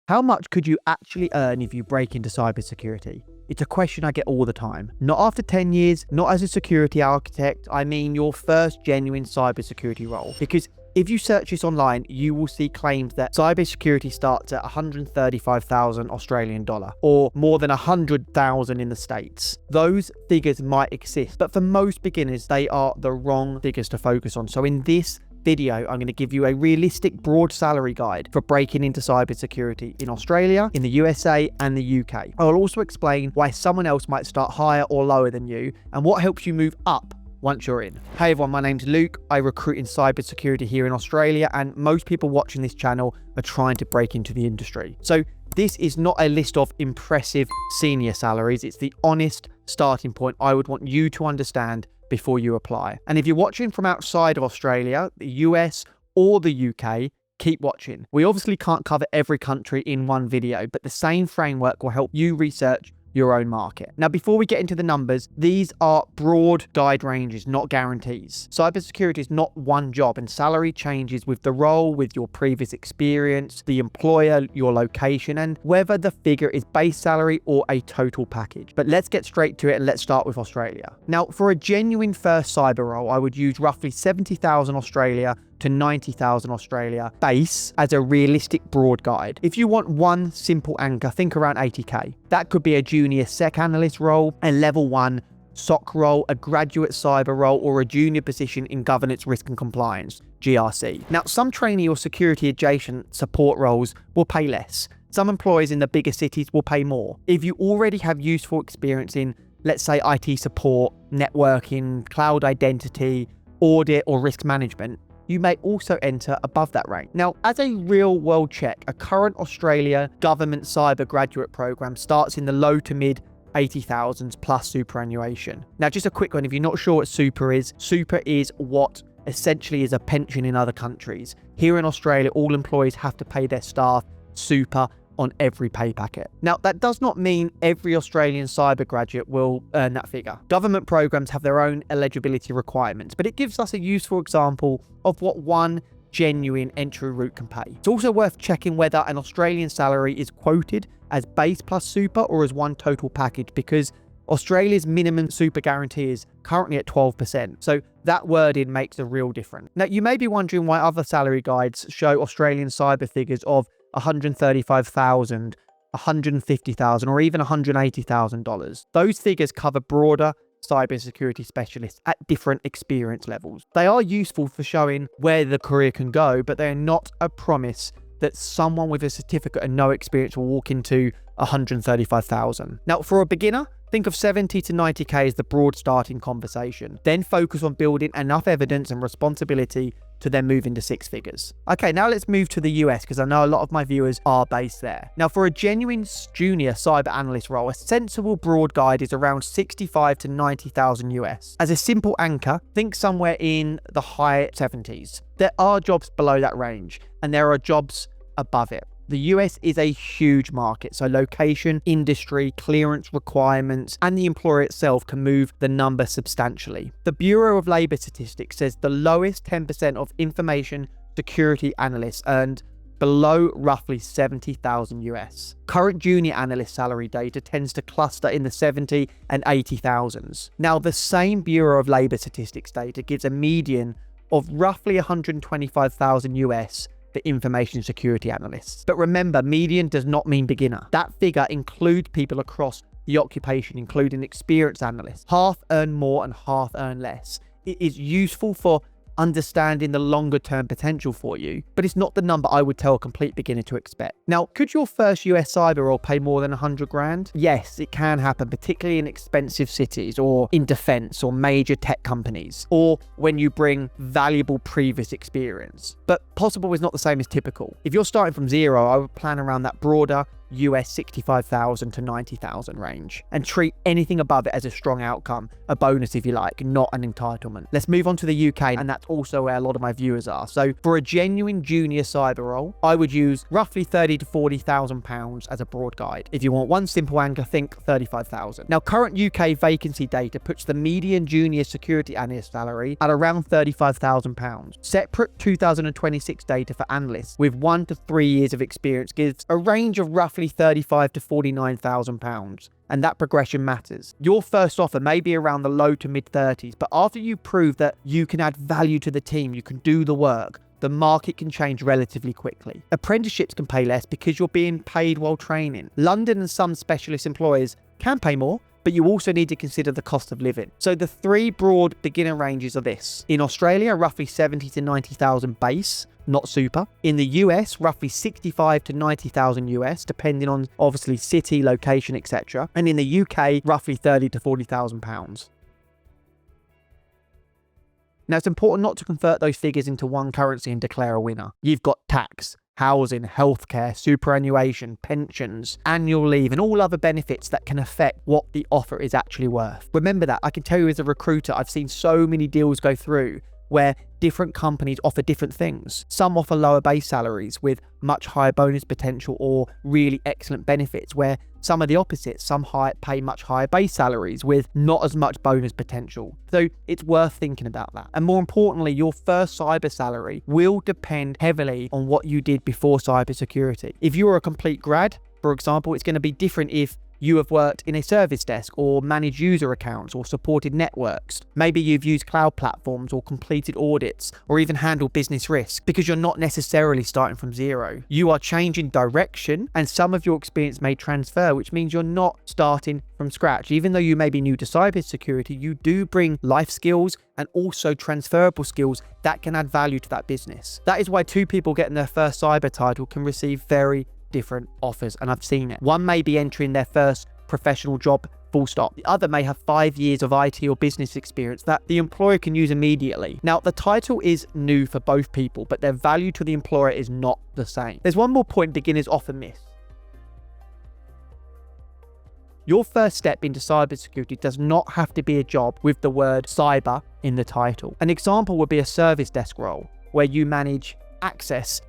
How much could you actually earn if you break into cybersecurity? It's a question I get all the time. Not after 10 years, not as a security architect, I mean your first genuine cybersecurity role. Because if you search this online, you will see claims that cybersecurity starts at 135,000 Australian dollar or more than 100,000 in the States. Those figures might exist, but for most beginners, they are the wrong figures to focus on. So in this video, I'm going to give you a realistic broad salary guide for breaking into cybersecurity in Australia, in the USA, and the UK. I'll also explain why someone else might start higher or lower than you and what helps you move up once you're in. Hey everyone, my name's Luke. I recruit in cybersecurity here in Australia, and most people watching this channel are trying to break into the industry. So this is not a list of impressive senior salaries. It's the honest starting point I would want you to understand before you apply. And if you're watching from outside of Australia, the US, or the UK, keep watching. We obviously can't cover every country in one video, but the same framework will help you research your own market. Now, before we get into the numbers, these are broad guide ranges, not guarantees. Cybersecurity is not one job, and salary changes with the role, with your previous experience, the employer, your location, and whether the figure is base salary or a total package. But let's get straight to it, and let's start with Australia. Now, for a genuine first cyber role, I would use roughly 70,000 Australia to 90,000 Australia base as a realistic broad guide. If you want one simple anchor, think around 80k. That could be a junior SEC analyst role, a level 1 SOC role, a graduate cyber role, or a junior position in governance, risk and compliance, GRC. Now, some trainee or security adjacent support roles will pay less. Some employers in the bigger cities will pay more. If you already have useful experience in, let's say, IT support, networking, cloud identity, audit, or risk management, you may also enter above that rank. Now, as a real world check, a current Australia government cyber graduate program starts in the low to mid 80,000s plus superannuation. Now, just a quick one, if you're not sure what super is what essentially is a pension in other countries. Here in Australia, all employees have to pay their staff super on every pay packet. Now, that does not mean every Australian cyber graduate will earn that figure. Government programs have their own eligibility requirements, but it gives us a useful example of what one genuine entry route can pay. It's also worth checking whether an Australian salary is quoted as base plus super or as one total package, because Australia's minimum super guarantee is currently at 12%. So that wording makes a real difference. Now, you may be wondering why other salary guides show Australian cyber figures of 135,000, 150,000, or even $180,000. Those figures cover broader cybersecurity specialists at different experience levels. They are useful for showing where the career can go, but they are not a promise that someone with a certificate and no experience will walk into 135,000. Now, for a beginner, think of 70 to 90k as the broad starting conversation. Then focus on building enough evidence and responsibility to then move into six figures. Okay, now let's move to the US, because I know a lot of my viewers are based there. Now, for a genuine junior cyber analyst role, a sensible broad guide is around 65 to 90,000 US. As a simple anchor, think somewhere in the high 70s. There are jobs below that range, and there are jobs above it. The US is a huge market, so location, industry, clearance requirements, and the employer itself can move the number substantially. The Bureau of Labor Statistics says the lowest 10% of information security analysts earned below roughly 70,000 US. Current junior analyst salary data tends to cluster in the 70 and 80,000s. Now, the same Bureau of Labor Statistics data gives a median of roughly 125,000 US for information security analysts. But remember, median does not mean beginner. That figure includes people across the occupation, including experienced analysts. Half earn more and half earn less. It is useful for understanding the longer term potential for you, but it's not the number I would tell a complete beginner to expect. Now, could your first US cyber role pay more than 100 grand? Yes, it can happen, particularly in expensive cities or in defense or major tech companies, or when you bring valuable previous experience. But possible is not the same as typical. If you're starting from zero, I would plan around that broader US 65,000 to 90,000 range, and treat anything above it as a strong outcome, a bonus if you like, not an entitlement. Let's move on to the UK, and that's also where a lot of my viewers are. So for a genuine junior cyber role, I would use roughly 30 to 40,000 pounds as a broad guide. If you want one simple anchor, think 35,000. Now, current UK vacancy data puts the median junior security analyst salary at around 35,000 pounds. Separate 2026 data for analysts with 1 to 3 years of experience gives a range of roughly 35 to 49,000 pounds. And that progression matters. Your first offer may be around the low to mid 30s, but after you prove that you can add value to the team, you can do the work, the market can change relatively quickly. Apprenticeships can pay less because you're being paid while training. London and some specialist employers can pay more, but you also need to consider the cost of living. So the three broad beginner ranges are this. In Australia, roughly 70 to 90,000 base, not super. In the US, roughly 65 to 90,000 US, depending on obviously city, location, etc. And in the UK, roughly 30 to 40,000 pounds. Now, it's important not to convert those figures into one currency and declare a winner. You've got tax, housing, healthcare, superannuation, pensions, annual leave, and all other benefits that can affect what the offer is actually worth. Remember that. I can tell you as a recruiter, I've seen so many deals go through where different companies offer different things. Some offer lower base salaries with much higher bonus potential or really excellent benefits, where some are the opposite. Some pay much higher base salaries with not as much bonus potential. So it's worth thinking about that. And more importantly, your first cyber salary will depend heavily on what you did before cybersecurity. If you're a complete grad, for example, it's going to be different if you have worked in a service desk or managed user accounts or supported networks. Maybe you've used cloud platforms or completed audits or even handled business risk, because you're not necessarily starting from zero. You are changing direction, and some of your experience may transfer, which means you're not starting from scratch. Even though you may be new to cybersecurity, you do bring life skills and also transferable skills that can add value to that business. That is why two people getting their first cyber title can receive very different offers, and I've seen it. One may be entering their first professional job, full stop. The other may have 5 years of IT or business experience that the employer can use immediately. Now, the title is new for both people, but their value to the employer is not the same. There's one more point beginners often miss. Your first step into cybersecurity does not have to be a job with the word cyber in the title. An example would be a service desk role where you manage access,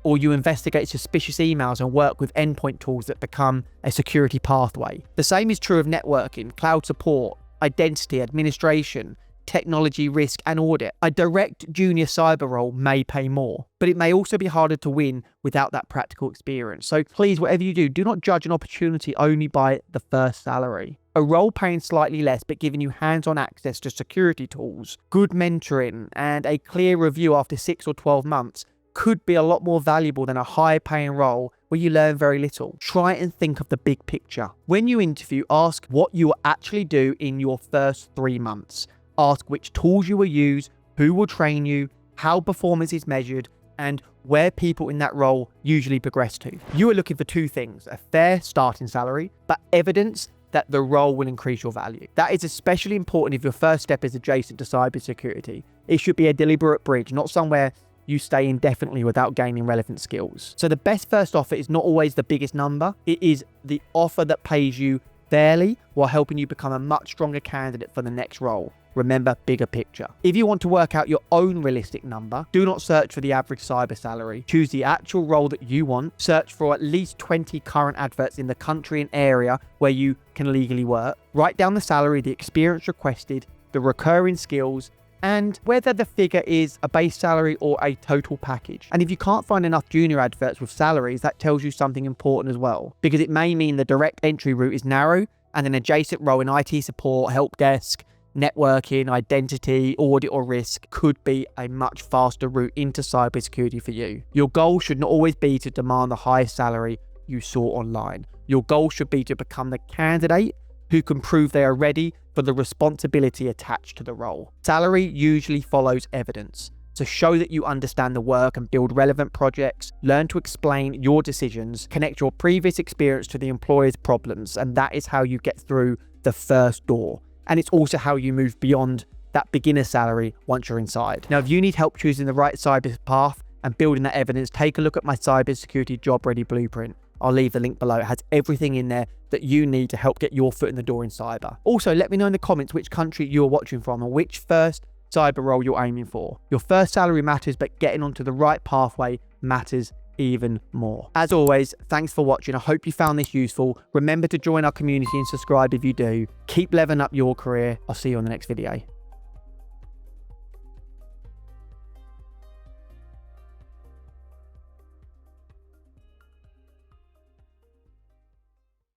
or you investigate suspicious emails and work with endpoint tools that become a security pathway. The same is true of networking, cloud support, identity, administration, technology risk, and audit. A direct junior cyber role may pay more, but it may also be harder to win without that practical experience. So please, whatever you do, do not judge an opportunity only by the first salary. A role paying slightly less but giving you hands-on access to security tools, good mentoring, and a clear review after 6 or 12 months could be a lot more valuable than a high-paying role where you learn very little. Try and think of the big picture. When you interview, ask what you will actually do in your first 3 months. Ask which tools you will use, who will train you, how performance is measured, and where people in that role usually progress to. You are looking for 2 things: a fair starting salary, but evidence that the role will increase your value. That is especially important if your first step is adjacent to cybersecurity. It should be a deliberate bridge, not somewhere you stay indefinitely without gaining relevant skills. So the best first offer is not always the biggest number. It is the offer that pays you fairly while helping you become a much stronger candidate for the next role. Remember, bigger picture. If you want to work out your own realistic number, do not search for the average cyber salary. Choose the actual role that you want. Search for at least 20 current adverts in the country and area where you can legally work. Write down the salary, the experience requested, the recurring skills, and whether the figure is a base salary or a total package. And if you can't find enough junior adverts with salaries, that tells you something important as well, because it may mean the direct entry route is narrow and an adjacent role in IT support, help desk, networking, identity, audit, or risk could be a much faster route into cybersecurity for you. Your goal should not always be to demand the highest salary you saw online. Your goal should be to become the candidate who can prove they are ready for the responsibility attached to the role. Salary usually follows evidence. So show that you understand the work and build relevant projects, learn to explain your decisions, connect your previous experience to the employer's problems, and that is how you get through the first door. And it's also how you move beyond that beginner salary once you're inside. Now, if you need help choosing the right cyber path and building that evidence, take a look at my cybersecurity job ready blueprint. I'll leave the link below. It has everything in there that you need to help get your foot in the door in cyber. Also, let me know in the comments which country you're watching from and which first cyber role you're aiming for. Your first salary matters, but getting onto the right pathway matters even more. As always, thanks for watching. I hope you found this useful. Remember to join our community and subscribe if you do. Keep leveling up your career. I'll see you on the next video.